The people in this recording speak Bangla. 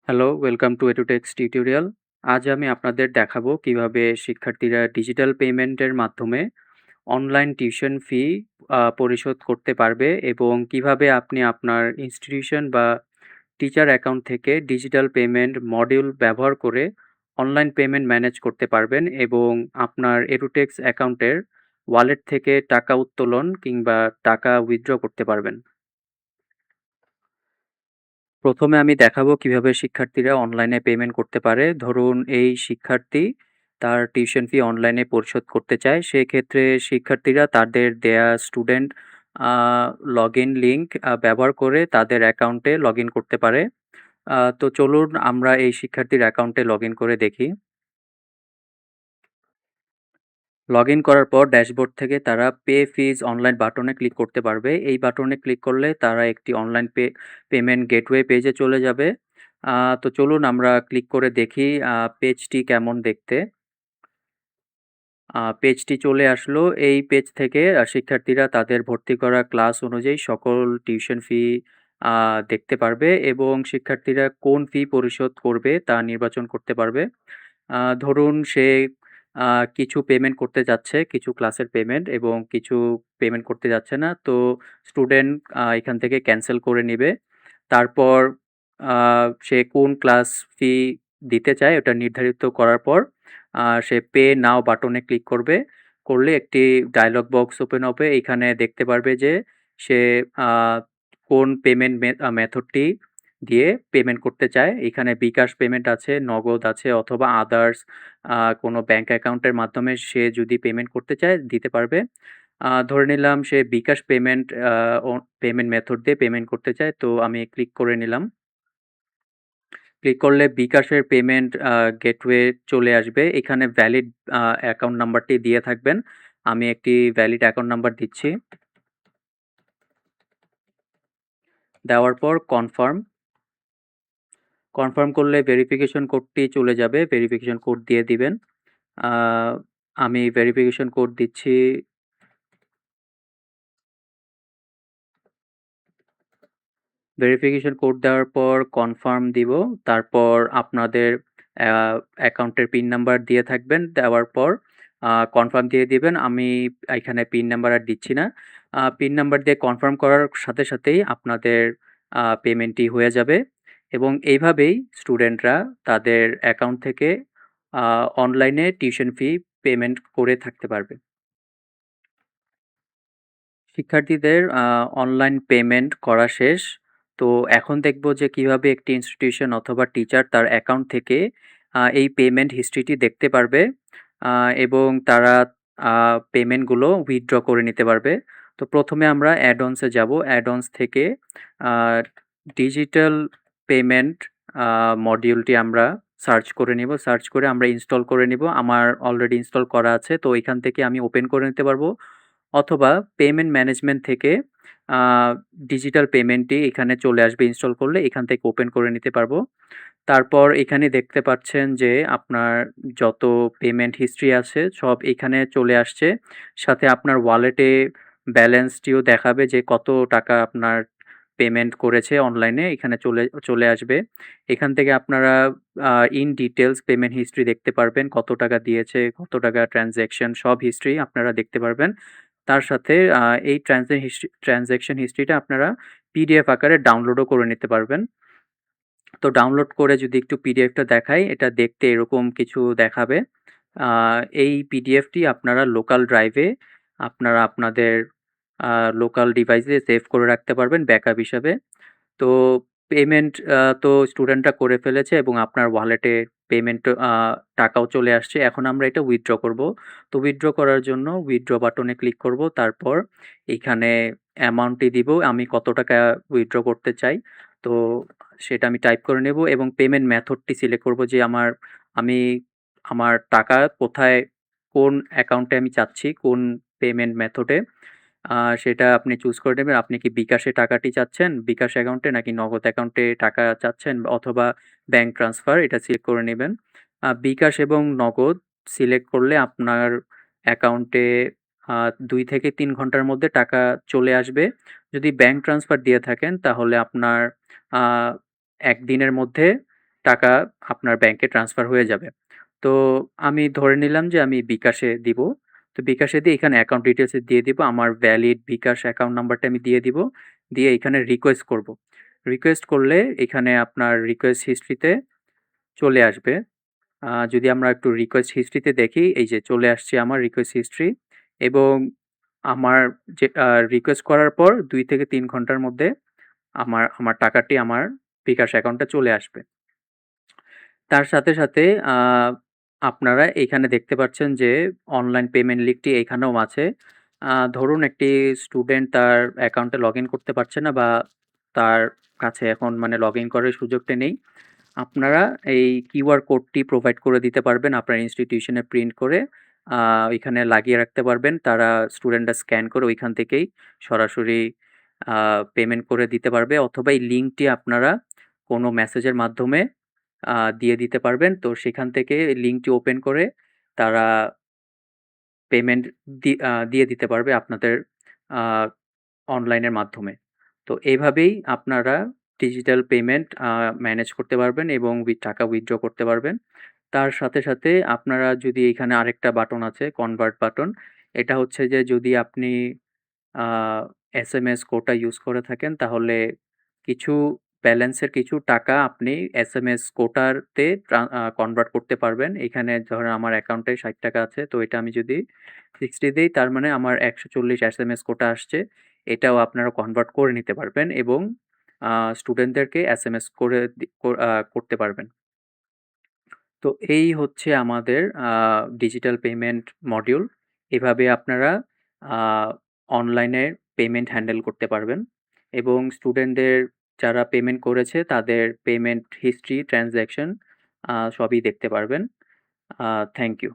Hello, welcome to এডুটেক্স tutorial. আজ আমি আপনাদের দেখাবো কিভাবে শিক্ষার্থীরা ডিজিটাল পেমেন্টের মাধ্যমে অনলাইন টিউশন ফি পরিশোধ করতে পারবে এবং কিভাবে আপনি আপনার ইনস্টিটিউশন বা টিচার অ্যাকাউন্ট থেকে ডিজিটাল পেমেন্ট মডিউল ব্যবহার করে অনলাইন পেমেন্ট ম্যানেজ করতে পারবেন এবং আপনার এডুটেক্স অ্যাকাউন্টের ওয়ালেট থেকে টাকা উত্তোলন কিংবা টাকা উইথড্র করতে পারবেন। প্রথমে আমি দেখাবো কিভাবে শিক্ষার্থীরা অনলাইনে পেমেন্ট করতে পারে। ধরুন এই শিক্ষার্থী তার টিউশন ফি অনলাইনে পরিশোধ করতে চায়। সেক্ষেত্রে শিক্ষার্থীরা তাদের দেয়া স্টুডেন্ট আ লগইন লিঙ্ক ব্যবহার করে তাদের অ্যাকাউন্টে লগইন করতে পারে। তো চলুন আমরা এই শিক্ষার্থীর অ্যাকাউন্টে লগইন করে দেখি। লগইন করার পর ড্যাশবোর্ড থেকে তারা পে ফিজ অনলাইন বাটনে ক্লিক করতে পারবে। এই বাটনে ক্লিক করলে তারা একটি অনলাইন পেমেন্ট গেটওয়ে পেজে চলে যাবে। আ তো চলুন আমরা ক্লিক করে দেখি পেজটি কেমন দেখতে। পেজটি চলে আসলো। এই পেজ থেকে শিক্ষার্থীরা তাদের ভর্তি করা ক্লাস অনুযায়ী সকল টিউশন ফি আ দেখতে পারবে এবং শিক্ষার্থীরা কোন ফি পরিশোধ করবে তা নির্বাচন করতে পারবে। ধরুন সে আ কিছু পেমেন্ট করতে যাচ্ছে, কিছু ক্লাসের পেমেন্ট এবং কিছু পেমেন্ট করতে যাচ্ছে না। তো স্টুডেন্ট এখান থেকে ক্যানসেল করে নিবে। তারপর আ সে কোন ক্লাস ফি দিতে চায় ওটা নির্ধারিত করার পর সে পে নাও বাটনে ক্লিক করবে। করলে একটি ডায়ালগ বক্স ওপেন হবে। এইখানে দেখতে পারবে যে সে আ কোন পেমেন্ট মেথডটি দিয়ে পেমেন্ট করতে চায়। এখানে বিকাশ পেমেন্ট আছে, নগদ আছে অথবা আদার্স কোনো ব্যাংক অ্যাকাউন্টের মাধ্যমে সে যদি পেমেন্ট করতে চায় দিতে পারবে। ধরে নিলাম সে বিকাশ পেমেন্ট পেমেন্ট মেথড দিয়ে পেমেন্ট করতে চায়। তো আমি ক্লিক করে নিলাম। ক্লিক করলে বিকাশের পেমেন্ট গেটওয়ে চলে আসবে। এখানে ভ্যালিড অ্যাকাউন্ট নাম্বারটি দিয়ে থাকবেন। আমি একটি ভ্যালিড অ্যাকাউন্ট নাম্বার দিচ্ছি। দেওয়ার পর কনফার্ম। কনফার্ম করলে ভেরিফিকেশন কোডটি চলে যাবে। ভেরিফিকেশন কোড দিয়ে দিবেন। আ আমি ভেরিফিকেশন কোড দিচ্ছি। ভেরিফিকেশন কোড দেওয়ার পর কনফার্ম দিব। তারপর আপনাদের অ্যা অ্যাকাউন্টের পিন নাম্বার দিয়ে থাকবেন। দেওয়ার পর কনফার্ম দিয়ে দিবেন। আমি এখানে পিন নাম্বার আর দিচ্ছি না। পিন নাম্বার দিয়ে কনফার্ম করার সাথে সাথেই আপনাদের পেমেন্টটি হয়ে যাবে এবং এইভাবেই স্টুডেন্টরা তাদের অ্যাকাউন্ট থেকে আ অনলাইনে টিউশন ফি পেমেন্ট করে থাকতে পারবে। শিক্ষার্থীদের অনলাইন পেমেন্ট করা শেষ। তো এখন দেখব যে কিভাবে একটি ইনস্টিটিউশন অথবা টিচার তার অ্যাকাউন্ট থেকে এই পেমেন্ট হিস্ট্রিটি দেখতে পারবে আ এবং তারা পেমেন্টগুলো উইথড্র করে নিতে পারবে। তো প্রথমে আমরা অ্যাড-অনস এ যাব। অ্যাড-অনস থেকে আ ডিজিটাল পেমেন্ট আ মডিউলটি আমরা সার্চ করে নিব। সার্চ করে আমরা ইনস্টল করে নিব। আমার অলরেডি ইনস্টল করা আছে। তো এখান থেকে আমি ওপেন করে নিতে পারবো। অথবা পেমেন্ট ম্যানেজমেন্ট থেকে আ ডিজিটাল পেমেন্টটি এখানে চলে আসবে ইনস্টল করলে এখান থেকে ওপেন করে নিতে পারবো। তারপর এখানে দেখতে পাচ্ছেন যে আপনার যত পেমেন্ট হিস্ট্রি আছে সব এখানে চলে আসছে। সাথে আপনার ওয়ালেটে ব্যালেন্সটিও দেখাবে যে কত টাকা আপনার পেমেন্ট করেছে অনলাইনে এখানে চলে চলে আসবে। এখান থেকে আপনারা ইন ডিটেইলস পেমেন্ট হিস্ট্রি দেখতে পারবেন। কত টাকা দিয়েছে, কত টাকা ট্রান্সেকশন সব হিস্ট্রি আপনারা দেখতে পারবেন। তার সাথে এই ট্রান্সেকশন হিস্ট্রিটা আপনারা পিডিএফ আকারে ডাউনলোডও করে নিতে পারবেন। তো ডাউনলোড করে যদি একটু পিডিএফটা দেখাই, এটা দেখতে এরকম কিছু দেখাবে। আ এই পিডিএফটি আপনারা লোকাল ড্রাইভে আপনারা আপনাদের আ লোকাল ডিভাইসে সেভ করে রাখতে পারবেন ব্যাকআপ হিসাবে। তো পেমেন্ট তো স্টুডেন্টরা করে ফেলেছে এবং আপনার ওয়ালেটে পেমেন্ট টাকাও চলে আসছে। এখন আমরা এটা উইথড্র করব। তো উইথড্র করার জন্য উইথড্র বাটনে ক্লিক করব। তারপর এইখানে অ্যামাউন্টটি দিব। আমি কত টাকা উইথড্র করতে চাই। তো সেটা আমি টাইপ করে নেব এবং পেমেন্ট মেথডটি সিলেক্ট করব যে আমি আমার টাকা কোথায় কোন অ্যাকাউন্টে আমি চাচ্ছি, কোন পেমেন্ট মেথডে। আ সেটা আপনি চুজ করে নেবেন। আপনি কি বিকাশে টাকাটি চাচ্ছেন, বিকাশ অ্যাকাউন্টে নাকি নগদ অ্যাকাউন্টে টাকা চাচ্ছেন অথবা ব্যাংক ট্রান্সফার এটা সিলেক্ট করে নিবেন। বিকাশ এবং নগদ সিলেক্ট করলে আপনার অ্যাকাউন্টে আ ২ থেকে ৩ ঘন্টার মধ্যে টাকা চলে আসবে। যদি ব্যাংক ট্রান্সফার দিয়ে থাকেন তাহলে আপনার আ ১ দিনের মধ্যে টাকা আপনার ব্যাংকে ট্রান্সফার হয়ে যাবে। তো আমি ধরে নিলাম যে আমি বিকাশে দিব। তো বিকাশে দিয়ে এখানে অ্যাকাউন্ট ডিটেইলস এ দিয়ে দিব। আমার ভ্যালিড বিকাশ অ্যাকাউন্ট নাম্বারটা আমি দিয়ে দিব। দিয়ে এখানে রিকোয়েস্ট করব। রিকোয়েস্ট করলে এখানে আপনার রিকোয়েস্ট হিস্ট্রিতে চলে আসবে। যদি আমরা একটু রিকোয়েস্ট হিস্ট্রিতে দেখি, এই যে চলে আসছে আমার রিকোয়েস্ট হিস্ট্রি এবং আমার যে রিকোয়েস্ট করার পর ২ থেকে ৩ ঘন্টার মধ্যে আমার আমার টাকাটি আমার বিকাশ অ্যাকাউন্টে চলে আসবে। তার সাথে আ আপনারা এখানে দেখতে পাচ্ছেন যে অনলাইন পেমেন্ট লিঙ্কটি এখানেও আছে। ধরুন একটি স্টুডেন্ট তার অ্যাকাউন্টে লগইন করতে পারছে না বা তার কাছে এখন মানে লগইন করার সুযোগটা নেই। আপনারা এই কিউআর কোডটি প্রোভাইড করে দিতে পারবেন আপনার ইনস্টিটিউশনে প্রিন্ট করে আ এখানে লাগিয়ে রাখতে পারবেন। তারা স্টুডেন্টরা স্ক্যান করে ওইখান থেকেই সরাসরি আ পেমেন্ট করে দিতে পারবে অথবা এই লিঙ্কটি আপনারা কোনো মেসেজের মাধ্যমে দিয়ে দিতে পারবেন। তো সেখান থেকে লিঙ্কটি ওপেন করে তারা পেমেন্ট দিয়ে দিতে পারবে আপনাদের আ অনলাইনের মাধ্যমে। তো এভাবেই আপনারা ডিজিটাল পেমেন্ট ম্যানেজ করতে পারবেন এবং টাকা উইথড্র করতে পারবেন। তার সাথে আপনারা যদি এখানে আরেকটা বাটন আছে কনভার্ট বাটন। এটা হচ্ছে যে যদি আপনি আ এসএমএস কোডটা ইউজ করে থাকেন তাহলে কিছু ব্যালেন্সের কিছু টাকা আপনি এসএমএস কোটাতে কনভার্ট করতে পারবেন। এখানে ধরেন আমার অ্যাকাউন্টে ৳৬০ আছে। তো এটা আমি যদি 60 দেই তার মানে আমার ১৪০ এসএমএস কোটা আসছে। এটাও আপনারা কনভার্ট করে নিতে পারবেন এবং আ স্টুডেন্টদেরকে এসএমএস করে দি কো আ করতে পারবেন। তো এই হচ্ছে আমাদের ডিজিটাল পেমেন্ট মডিউল। এভাবে আপনারা আ অনলাইনে পেমেন্ট হ্যান্ডেল করতে পারবেন এবং স্টুডেন্টদের যারা পেমেন্ট করেছে তাদের পেমেন্ট হিস্ট্রি, ট্রান্সেকশন সবই দেখতে পারবেন। Thank you.